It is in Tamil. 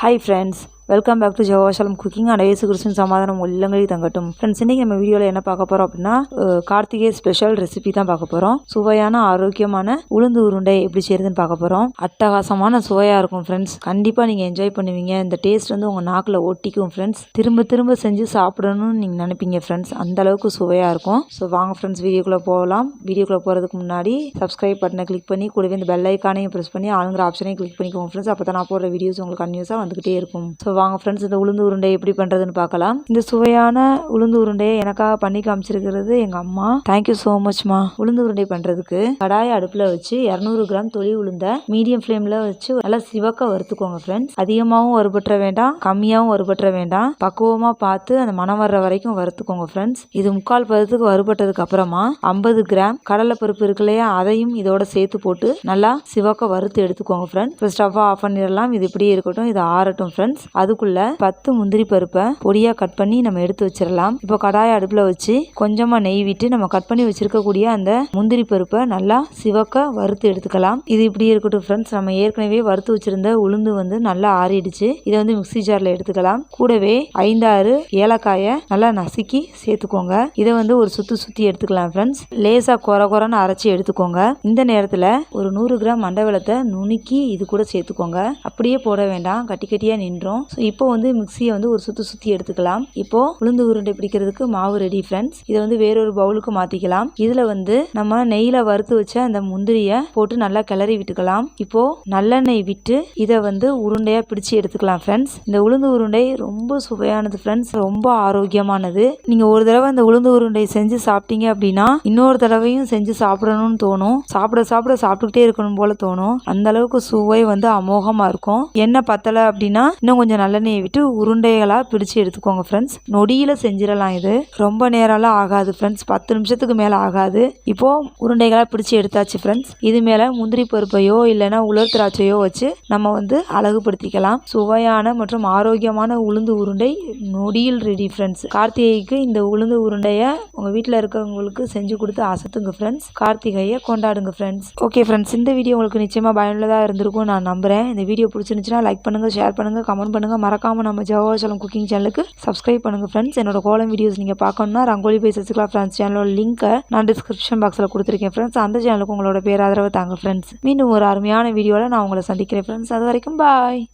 Hi friends, welcome back to Jehovah Shalom cooking and இயேசு கிறிஸ்துவின் சமாதானம் உள்ளங்களில் தங்கட்டும். ஃப்ரெண்ட்ஸ், இன்றைக்கி நம்ம வீடியோவில் என்ன பார்க்க போகிறோம் அப்படின்னா கார்த்திகை ஸ்பெஷல் ரெசிபி தான் பார்க்க போகிறோம். சுவையான ஆரோக்கியமான உளுந்து உருண்டை எப்படி செய்யறதுன்னு பார்க்க போகிறோம். அட்டகாசமான சுவையாக இருக்கும் ஃப்ரெண்ட்ஸ். கண்டிப்பாக நீங்கள் என்ஜாய் பண்ணுவீங்க. இந்த டேஸ்ட் வந்து உங்கள் நாக்கில் ஒட்டிக்கும் ஃப்ரெண்ட்ஸ். திரும்ப திரும்ப செஞ்சு சாப்பிடணும்னு நீங்கள் நினைப்பீங்க ஃப்ரெண்ட்ஸ். அந்தளவுக்கு சுவையாக இருக்கும். ஸோ வாங்க ஃப்ரெண்ட்ஸ், வீடியோக்குள்ளே போகலாம். வீடியோக்குள்ளே போகிறதுக்கு முன்னாடி சப்ஸ்கிரைப் பட்டனை கிளிக் பண்ணி கூடவே இந்த பெல் ஐக்கானையும் ப்ரெஸ் பண்ணி ஆளுங்கிற ஆப்ஷனையும் கிளிக் பண்ணிக்கோங்க ஃப்ரெண்ட்ஸ். அப்போ தான் நான் போடுற வீடியோஸ் உங்களுக்கு கன்யூஸாக வந்துகிட்டே இருக்கும். ஸோ வாங்க ஃப்ரெண்ட்ஸ், இந்த உளுந்து உருண்டை எப்படி பண்றதுன்னு பார்க்கலாம். இந்த சுவையான உளுந்து உருண்டையை எனக்காக பண்ணி காமிச்சிருக்கிறது எங்க அம்மா. தேங்க்யூ ஸோ மச்மா. உளுந்து உருண்டை பண்றதுக்கு கடாயை அடுப்புல வச்சு 200 கிராம் தொளி உளுந்த மீடியம் ஃப்ளேம்ல வச்சு நல்லா சிவக்க வறுத்துக்கோங்க ஃப்ரெண்ட்ஸ். அதிகமாகவும் வறுபற்ற வேண்டாம், கம்மியாகவும் வறுபற்ற வேண்டாம். பக்குவமா பார்த்து அந்த மனம் வர்ற வரைக்கும் வறுத்துக்கோங்க ஃப்ரெண்ட்ஸ். இது 3/4 பதத்துக்கு வறுபட்டதுக்கு அப்புறமா 50 கிராம் கடலைப்பருப்பு இருக்கு இல்லையா, அதையும் இதோட சேர்த்து போட்டு நல்லா சிவக்க வறுத்து எடுத்துக்கோங்க ஃப்ரெண்ட்ஸ். ஸ்டவ் ஆஃப் பண்ணிடலாம். இது இப்படியே இருக்கட்டும், இது ஆறட்டும் ஃப்ரெண்ட்ஸ். அதுக்குள்ள 10 முந்திரி பருப்பை பொடியா கட் பண்ணி நம்ம எடுத்து வச்சிடலாம். இப்போ கடாயை அடுப்புல வச்சு கொஞ்சமா நெய் விட்டு நம்ம கட் பண்ணி வச்சிருக்கக்கூடிய அந்த முந்திரி பருப்பை நல்லா சிவக்க வறுத்து எடுத்துக்கலாம். இது இப்படி இருக்கட்டும் ஃப்ரெண்ட்ஸ். நம்ம ஏற்கனவே வறுத்து வச்சிருந்த உளுந்து வந்து நல்லா ஆறிடுச்சு. இதை வந்து மிக்ஸி ஜார்ல எடுத்துக்கலாம். கூடவே 5-6 ஏலக்காயை நல்லா நசுக்கி சேர்த்துக்கோங்க. இதை வந்து ஒரு சுத்தி எடுத்துக்கலாம் ஃப்ரெண்ட்ஸ். லேசா கொரன்னு அரைச்சி எடுத்துக்கோங்க. இந்த நேரத்துல ஒரு 100 கிராம் மண்டவெல்லத்தை நுணுக்கி இது கூட சேர்த்துக்கோங்க. அப்படியே போட வேண்டாம், கட்டி கட்டியா நின்றோம். இப்போ வந்து மிக்ஸியை வந்து ஒரு சுத்தி எடுத்துக்கலாம். இப்போ உளுந்து உருண்டை பிடிக்கிறதுக்கு மாவு ரெடி ஃப்ரெண்ட்ஸ். இதை வந்து வேறொரு பவுலுக்கு மாத்திக்கலாம். இதுல வந்து நம்ம நெய்ல வறுத்து வச்ச அந்த முந்திரிய போட்டு நல்லா கிளறி விட்டுக்கலாம். இப்போ நல்லெண்ணெய் விட்டு இதை வந்து உருண்டையா பிடிச்சு எடுத்துக்கலாம் ஃப்ரெண்ட்ஸ். இந்த உளுந்து உருண்டை ரொம்ப சுவையானது ஃப்ரெண்ட்ஸ், ரொம்ப ஆரோக்கியமானது. நீங்க ஒரு தடவை இந்த உளுந்து உருண்டை செஞ்சு சாப்பிட்டீங்க அப்படின்னா இன்னொரு தடவையும் செஞ்சு சாப்பிடணும்னு தோணும். சாப்பிட்டுக்கிட்டே இருக்கணும் போல தோணும். அந்த அளவுக்கு சுவை வந்து அமோகமா இருக்கும். எண்ணெய் பத்தலை அப்படின்னா இன்னும் கொஞ்சம் நல்லெண்ணெயை விட்டு உருண்டைகளா பிடிச்சு எடுத்துக்கோங்க ஃப்ரெண்ட்ஸ். நொடியில செஞ்சிடலாம். இது ரொம்ப நேரம்லாம் ஆகாது ஃப்ரெண்ட்ஸ், 10 நிமிஷத்துக்கு மேல ஆகாது. இப்போ உருண்டைகளா பிடிச்சு எடுத்தாச்சு ஃப்ரெண்ட்ஸ். இது மேல முந்திரி பருப்பையோ இல்லைன்னா உலர் திராட்சையோ வச்சு நம்ம வந்து அழகுபடுத்திக்கலாம். சுவையான மற்றும் ஆரோக்கியமான உளுந்து உருண்டை நொடியில் ரெடி ஃப்ரெண்ட்ஸ். கார்த்திகைக்கு இந்த உளுந்து உருண்டைய உங்க வீட்டில் இருக்கவங்களுக்கு செஞ்சு கொடுத்து அசத்துங்க ஃப்ரெண்ட்ஸ். கார்த்திகையை கொண்டாடுங்க ஃப்ரெண்ட்ஸ். ஓகே ஃப்ரெண்ட்ஸ், இந்த வீடியோ உங்களுக்கு நிச்சயமா பயனுள்ளதாக இருந்திருக்கும் நான் நம்புறேன். இந்த வீடியோ பிடிச்சிருந்துச்சுன்னா லைக் பண்ணுங்க, ஷேர் பண்ணுங்க, கமெண்ட் பண்ணுங்க. மறக்காம நம்ம ஜெகோவா ஷாலம் குக்கிங் சேனலுக்கு சப்ஸ்கிரைப் பண்ணுங்க ஃப்ரெண்ட்ஸ். என்னோட கோலம் வீடியோஸ் நீங்க பார்க்கணும்னா ரங்கோலி பை சசிகலா ஃப்ரெண்ட்ஸ் சேனலோட லிங்கை நான் டிஸ்கிரிப்ஷன் பாக்ஸ்ல கொடுத்துருக்கேன் ஃப்ரெண்ட்ஸ். அந்த சேனலுக்கு உங்களோட பேராதரவு தாங்க ஃப்ரெண்ட்ஸ். மீண்டும் ஒரு அருமையான வீடியோல நான் உங்களை சந்திக்கிறேன் ஃப்ரெண்ட்ஸ். அது வரைக்கும் பாய்.